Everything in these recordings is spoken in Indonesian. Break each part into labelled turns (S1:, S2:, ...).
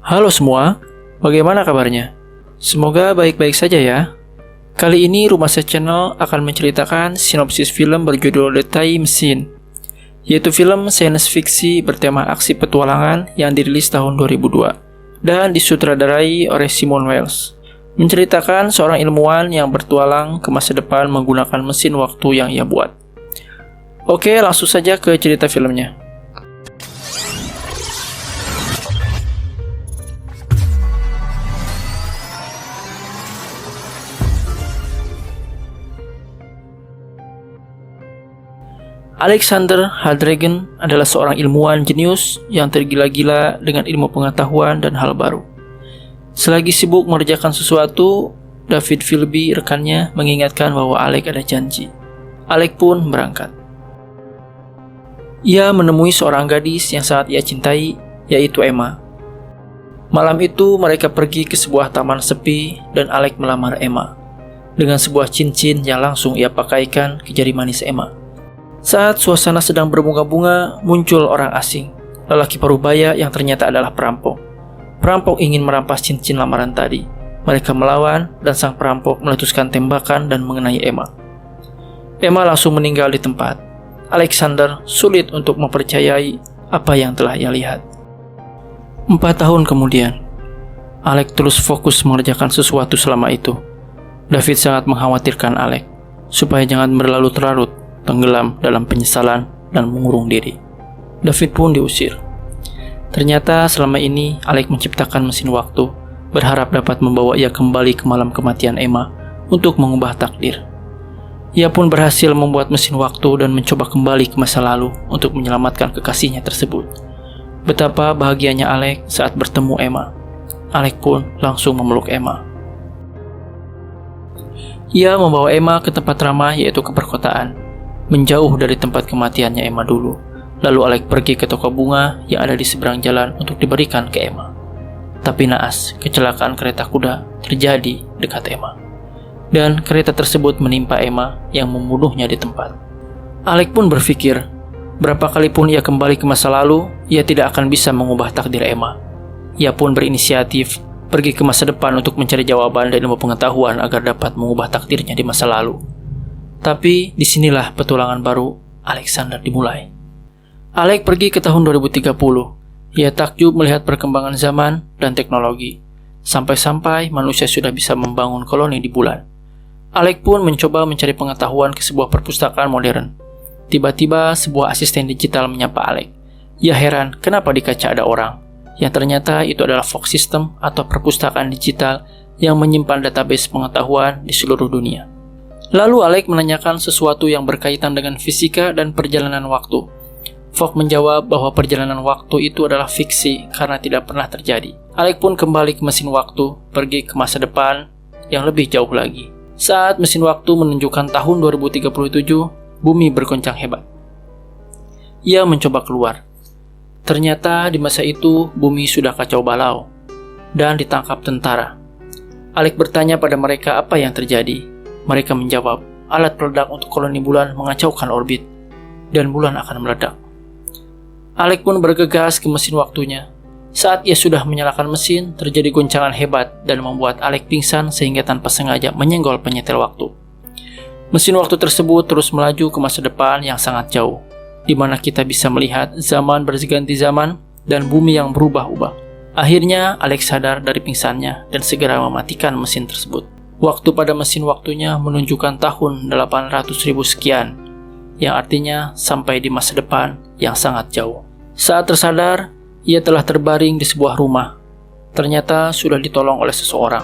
S1: Halo semua, bagaimana kabarnya? Semoga baik-baik saja ya. Kali ini Rumasa Channel akan menceritakan sinopsis film berjudul The Time Machine, yaitu film sains fiksi bertema aksi petualangan yang dirilis tahun 2002 dan disutradarai oleh Simon Wells. Menceritakan seorang ilmuwan yang bertualang ke masa depan menggunakan mesin waktu yang ia buat. Oke, langsung saja ke cerita filmnya. Alexander Hadrigen adalah seorang ilmuwan jenius yang tergila-gila dengan ilmu pengetahuan dan hal baru. Selagi sibuk mengerjakan sesuatu, David Philby rekannya mengingatkan bahwa Alex ada janji. Alex pun berangkat. Ia menemui seorang gadis yang sangat ia cintai, yaitu Emma. Malam itu mereka pergi ke sebuah taman sepi dan Alex melamar Emma dengan sebuah cincin yang langsung ia pakaikan ke jari manis Emma. Saat suasana sedang berbunga-bunga, muncul orang asing, lelaki parubaya yang ternyata adalah perampok. Perampok ingin merampas cincin lamaran tadi. Mereka melawan dan sang perampok meletuskan tembakan dan mengenai Emma. Emma langsung meninggal di tempat. Alexander sulit untuk mempercayai apa yang telah ia lihat. 4 tahun kemudian, Alex terus fokus mengerjakan sesuatu selama itu. David sangat mengkhawatirkan Alex, supaya jangan berlalu larut tenggelam dalam penyesalan dan mengurung diri. David pun diusir. Ternyata selama ini Alex menciptakan mesin waktu, berharap dapat membawa ia kembali ke malam kematian Emma untuk mengubah takdir. Ia pun berhasil membuat mesin waktu dan mencoba kembali ke masa lalu untuk menyelamatkan kekasihnya tersebut. Betapa bahagianya Alex saat bertemu Emma. Alex pun langsung memeluk Emma. Ia membawa Emma ke tempat ramah, yaitu ke perkotaan, menjauh dari tempat kematiannya Emma dulu. Lalu Alex pergi ke toko bunga yang ada di seberang jalan untuk diberikan ke Emma. Tapi naas, kecelakaan kereta kuda terjadi dekat Emma. Dan kereta tersebut menimpa Emma yang membunuhnya di tempat. Alex pun berpikir, berapa kali pun ia kembali ke masa lalu, ia tidak akan bisa mengubah takdir Emma. Ia pun berinisiatif pergi ke masa depan untuk mencari jawaban dan ilmu pengetahuan agar dapat mengubah takdirnya di masa lalu. Tapi disinilah petualangan baru Alexander dimulai. Alex pergi ke tahun 2030. Ia takjub melihat perkembangan zaman dan teknologi. Sampai-sampai manusia sudah bisa membangun koloni di bulan. Alex pun mencoba mencari pengetahuan ke sebuah perpustakaan modern. Tiba-tiba sebuah asisten digital menyapa Alex. Ia heran kenapa di kaca ada orang. Yang ternyata itu adalah Fox System atau perpustakaan digital yang menyimpan database pengetahuan di seluruh dunia. Lalu Alex menanyakan sesuatu yang berkaitan dengan fisika dan perjalanan waktu. Fogg menjawab bahwa perjalanan waktu itu adalah fiksi karena tidak pernah terjadi. Alex pun kembali ke mesin waktu, pergi ke masa depan yang lebih jauh lagi. Saat mesin waktu menunjukkan tahun 2037, bumi bergoncang hebat. Ia mencoba keluar. Ternyata di masa itu bumi sudah kacau balau dan ditangkap tentara. Alex bertanya pada mereka apa yang terjadi. Mereka menjawab, alat peledak untuk koloni bulan mengacaukan orbit, dan bulan akan meledak. Alex pun bergegas ke mesin waktunya. Saat ia sudah menyalakan mesin, terjadi goncangan hebat dan membuat Alex pingsan sehingga tanpa sengaja menyenggol penyetel waktu. Mesin waktu tersebut terus melaju ke masa depan yang sangat jauh, di mana kita bisa melihat zaman berganti zaman dan bumi yang berubah-ubah. Akhirnya Alex sadar dari pingsannya dan segera mematikan mesin tersebut. Waktu pada mesin waktunya menunjukkan tahun 800.000 sekian, yang artinya sampai di masa depan yang sangat jauh. Saat tersadar, ia telah terbaring di sebuah rumah. Ternyata sudah ditolong oleh seseorang.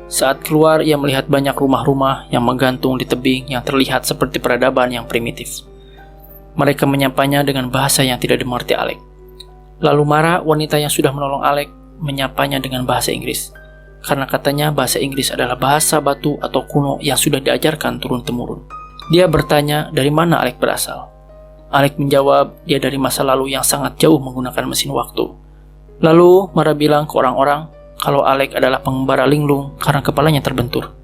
S1: Saat keluar, ia melihat banyak rumah-rumah yang menggantung di tebing yang terlihat seperti peradaban yang primitif. Mereka menyapanya dengan bahasa yang tidak dimengerti Alex. Lalu Mara, wanita yang sudah menolong Alex, menyapanya dengan bahasa Inggris. Karena katanya bahasa Inggris adalah bahasa batu atau kuno yang sudah diajarkan turun-temurun. Dia bertanya dari mana Alex berasal. Alex menjawab dia dari masa lalu yang sangat jauh menggunakan mesin waktu. Lalu Mara bilang ke orang-orang kalau Alex adalah pengembara linglung karena kepalanya terbentur.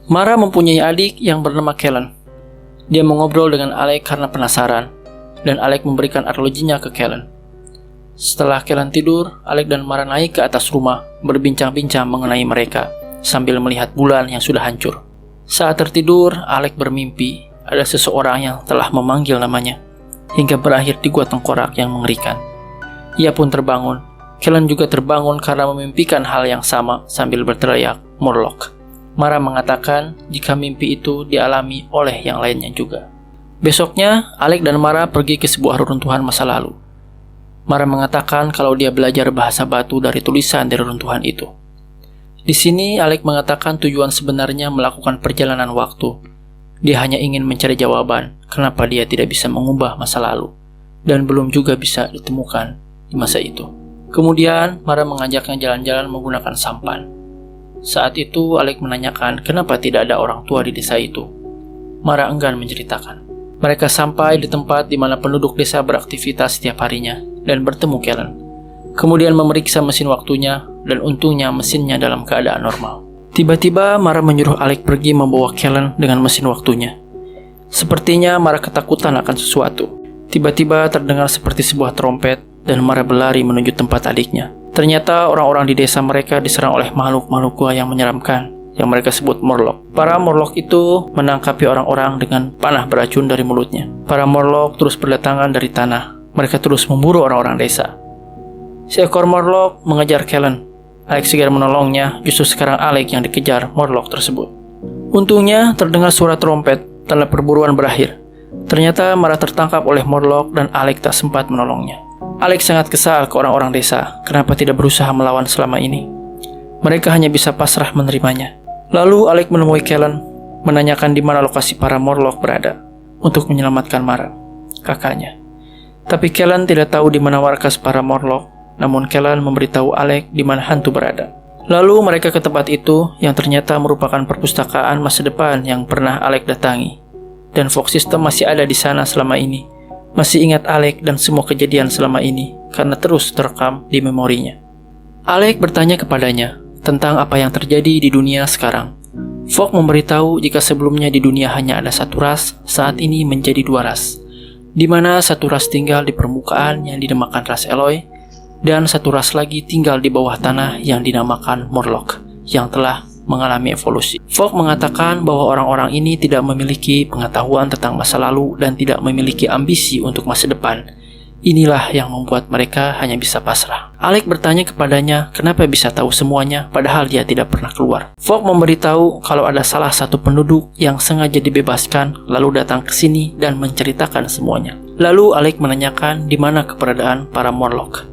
S1: Mara mempunyai adik yang bernama Kellen. Dia mengobrol dengan Alex karena penasaran, dan Alex memberikan arlojinya ke Kellen. Setelah Kellan tidur, Alec dan Mara naik ke atas rumah, berbincang-bincang mengenai mereka, sambil melihat bulan yang sudah hancur. Saat tertidur, Alec bermimpi ada seseorang yang telah memanggil namanya, hingga berakhir di gua tengkorak yang mengerikan. Ia pun terbangun. Kellan juga terbangun karena memimpikan hal yang sama sambil berteriak, "Murloc." Mara mengatakan jika mimpi itu dialami oleh yang lainnya juga. Besoknya, Alec dan Mara pergi ke sebuah reruntuhan masa lalu. Mara mengatakan kalau dia belajar bahasa batu dari tulisan di reruntuhan itu. Di sini, Alec mengatakan tujuan sebenarnya melakukan perjalanan waktu. Dia hanya ingin mencari jawaban kenapa dia tidak bisa mengubah masa lalu, dan belum juga bisa ditemukan di masa itu. Kemudian, Mara mengajaknya jalan-jalan menggunakan sampan. Saat itu, Alec menanyakan kenapa tidak ada orang tua di desa itu. Mara enggan menceritakan. Mereka sampai di tempat di mana penduduk desa beraktivitas setiap harinya dan bertemu Kellan. Kemudian memeriksa mesin waktunya, dan untungnya mesinnya dalam keadaan normal. Tiba-tiba Mara menyuruh Alec pergi membawa Kellan dengan mesin waktunya. Sepertinya Mara ketakutan akan sesuatu. Tiba-tiba terdengar seperti sebuah trompet, dan Mara berlari menuju tempat adiknya. Ternyata orang-orang di desa mereka diserang oleh makhluk-makhluk gua yang menyeramkan, yang mereka sebut Murloc. Para Murloc itu menangkapi orang-orang dengan panah beracun dari mulutnya. Para Murloc terus berdatangan dari tanah. Mereka terus memburu orang-orang desa. Seekor Murloc mengejar Kellan. Alec segera menolongnya, justru sekarang Alec yang dikejar Murloc tersebut. Untungnya terdengar suara trompet, tanda perburuan berakhir. Ternyata Mara tertangkap oleh Murloc dan Alec tak sempat menolongnya. Alec sangat kesal ke orang-orang desa, kenapa tidak berusaha melawan selama ini. Mereka hanya bisa pasrah menerimanya. Lalu Alec menemui Kellan, menanyakan di mana lokasi para Murloc berada, untuk menyelamatkan Mara, kakaknya. Tapi Kellan tidak tahu di mana markas para Murloc, namun Kellan memberitahu Alec di mana hantu berada. Lalu mereka ke tempat itu yang ternyata merupakan perpustakaan masa depan yang pernah Alec datangi. Dan Fox System masih ada di sana selama ini. Masih ingat Alec dan semua kejadian selama ini karena terus terekam di memorinya. Alec bertanya kepadanya tentang apa yang terjadi di dunia sekarang. Fox memberitahu jika sebelumnya di dunia hanya ada satu ras, saat ini menjadi dua ras, di mana satu ras tinggal di permukaan yang dinamakan ras Eloi, dan satu ras lagi tinggal di bawah tanah yang dinamakan Murloc, yang telah mengalami evolusi. Fox mengatakan bahwa orang-orang ini tidak memiliki pengetahuan tentang masa lalu dan tidak memiliki ambisi untuk masa depan. Inilah yang membuat mereka hanya bisa pasrah. Alec bertanya kepadanya kenapa bisa tahu semuanya padahal dia tidak pernah keluar. Fox memberitahu kalau ada salah satu penduduk yang sengaja dibebaskan lalu datang ke sini dan menceritakan semuanya. Lalu Alec menanyakan di mana keberadaan para Murloc.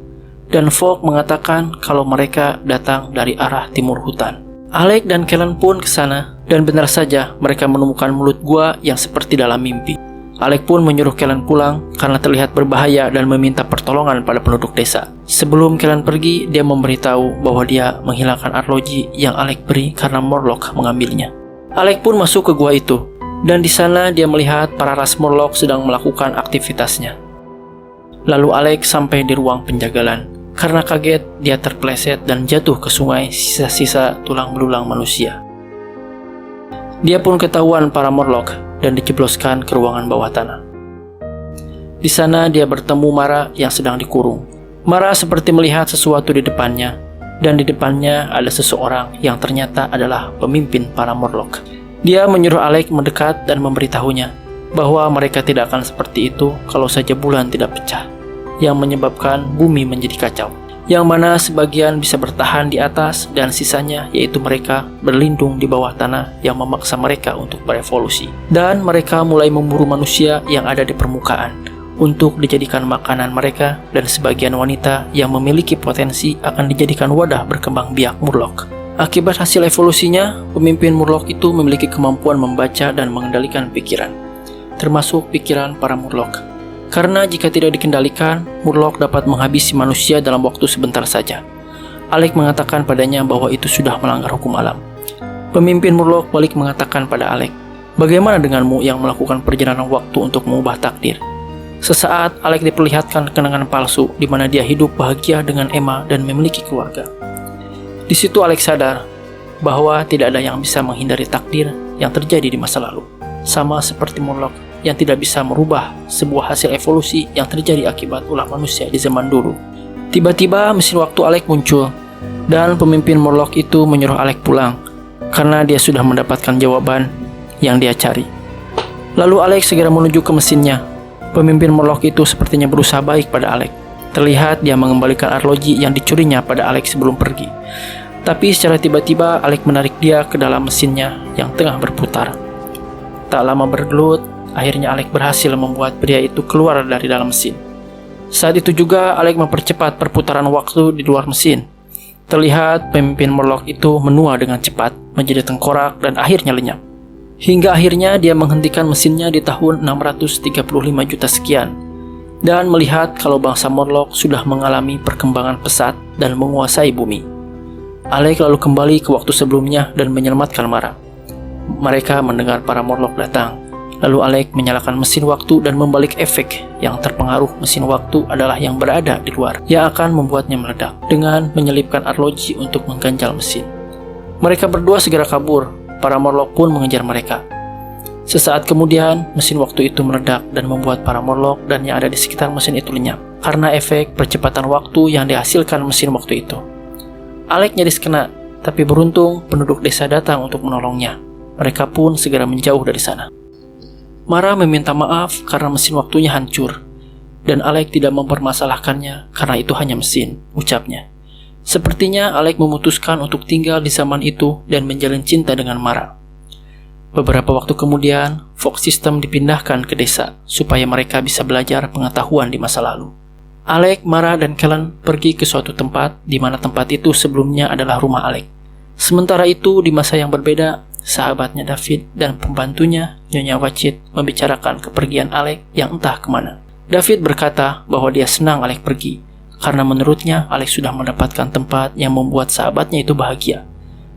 S1: Dan Fox mengatakan kalau mereka datang dari arah timur hutan. Alec dan Kellan pun ke sana dan benar saja mereka menemukan mulut gua yang seperti dalam mimpi. Alec pun menyuruh Kellan pulang karena terlihat berbahaya dan meminta pertolongan pada penduduk desa. Sebelum Kellan pergi, dia memberitahu bahwa dia menghilangkan arloji yang Alec beri karena Murloc mengambilnya. Alec pun masuk ke gua itu, dan di sana dia melihat para ras Murloc sedang melakukan aktivitasnya. Lalu Alec sampai di ruang penjagalan. Karena kaget, dia terpleset dan jatuh ke sungai sisa-sisa tulang belulang manusia. Dia pun ketahuan para Murloc dan dijebloskan ke ruangan bawah tanah. Di sana dia bertemu Mara yang sedang dikurung. Mara seperti melihat sesuatu di depannya, dan di depannya ada seseorang yang ternyata adalah pemimpin para Murloc. Dia menyuruh Alec mendekat dan memberitahunya bahwa mereka tidak akan seperti itu kalau saja bulan tidak pecah, yang menyebabkan bumi menjadi kacau, yang mana sebagian bisa bertahan di atas dan sisanya yaitu mereka berlindung di bawah tanah yang memaksa mereka untuk berevolusi. Dan mereka mulai memburu manusia yang ada di permukaan untuk dijadikan makanan mereka, dan sebagian wanita yang memiliki potensi akan dijadikan wadah berkembang biak Murloc. Akibat hasil evolusinya, pemimpin Murloc itu memiliki kemampuan membaca dan mengendalikan pikiran, termasuk pikiran para Murloc. Karena jika tidak dikendalikan, Murloc dapat menghabisi manusia dalam waktu sebentar saja. Alec mengatakan padanya bahwa itu sudah melanggar hukum alam. Pemimpin Murloc balik mengatakan pada Alec, "Bagaimana denganmu yang melakukan perjalanan waktu untuk mengubah takdir?" Sesaat, Alec diperlihatkan kenangan palsu di mana dia hidup bahagia dengan Emma dan memiliki keluarga. Di situ Alec sadar bahwa tidak ada yang bisa menghindari takdir yang terjadi di masa lalu. Sama seperti Murloc yang tidak bisa merubah sebuah hasil evolusi yang terjadi akibat ulah manusia di zaman dulu. Tiba-tiba mesin waktu Alex muncul, dan pemimpin Morlock itu menyuruh Alex pulang, karena dia sudah mendapatkan jawaban yang dia cari. Lalu Alex segera menuju ke mesinnya. Pemimpin Morlock itu sepertinya berusaha baik pada Alex. Terlihat dia mengembalikan arloji yang dicurinya pada Alex sebelum pergi. Tapi secara tiba-tiba Alex menarik dia ke dalam mesinnya yang tengah berputar. Tak lama bergelut, akhirnya Alex berhasil membuat pria itu keluar dari dalam mesin. Saat itu juga Alex mempercepat perputaran waktu di luar mesin. Terlihat pemimpin Morlock itu menua dengan cepat, menjadi tengkorak dan akhirnya lenyap. Hingga akhirnya dia menghentikan mesinnya di tahun 635 juta sekian, dan melihat kalau bangsa Morlock sudah mengalami perkembangan pesat dan menguasai bumi. Alex lalu kembali ke waktu sebelumnya dan menyelamatkan Mara. Mereka mendengar para Morlock datang. Lalu Alex menyalakan mesin waktu dan membalik efek. Yang terpengaruh mesin waktu adalah yang berada di luar, yang akan membuatnya meledak dengan menyelipkan arloji untuk mengganjal mesin. Mereka berdua segera kabur. Para Morlock pun mengejar mereka. Sesaat kemudian, mesin waktu itu meledak dan membuat para Morlock dan yang ada di sekitar mesin itu lenyap karena efek percepatan waktu yang dihasilkan mesin waktu itu. Alex nyaris kena, tapi beruntung penduduk desa datang untuk menolongnya. Mereka pun segera menjauh dari sana. Mara meminta maaf karena mesin waktunya hancur, dan Alex tidak mempermasalahkannya karena itu hanya mesin, ucapnya. Sepertinya Alex memutuskan untuk tinggal di zaman itu dan menjalin cinta dengan Mara. Beberapa waktu kemudian, Fox System dipindahkan ke desa supaya mereka bisa belajar pengetahuan di masa lalu. Alex, Mara, dan Kellen pergi ke suatu tempat di mana tempat itu sebelumnya adalah rumah Alex. Sementara itu, di masa yang berbeda, sahabatnya David dan pembantunya, Nyonya Watchit, membicarakan kepergian Alex yang entah kemana. David berkata bahwa dia senang Alex pergi, karena menurutnya Alex sudah mendapatkan tempat yang membuat sahabatnya itu bahagia.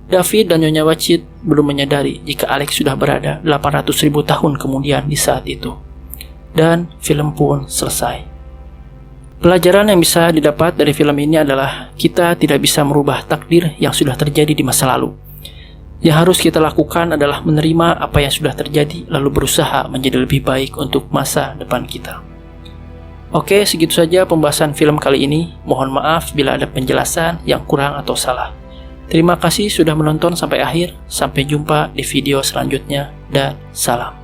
S1: David dan Nyonya Watchit belum menyadari jika Alex sudah berada 800.000 tahun kemudian di saat itu. Dan film pun selesai. Pelajaran yang bisa didapat dari film ini adalah kita tidak bisa merubah takdir yang sudah terjadi di masa lalu. Yang harus kita lakukan adalah menerima apa yang sudah terjadi lalu berusaha menjadi lebih baik untuk masa depan kita. Oke, segitu saja pembahasan film kali ini. Mohon maaf bila ada penjelasan yang kurang atau salah. Terima kasih sudah menonton sampai akhir. Sampai jumpa di video selanjutnya dan salam.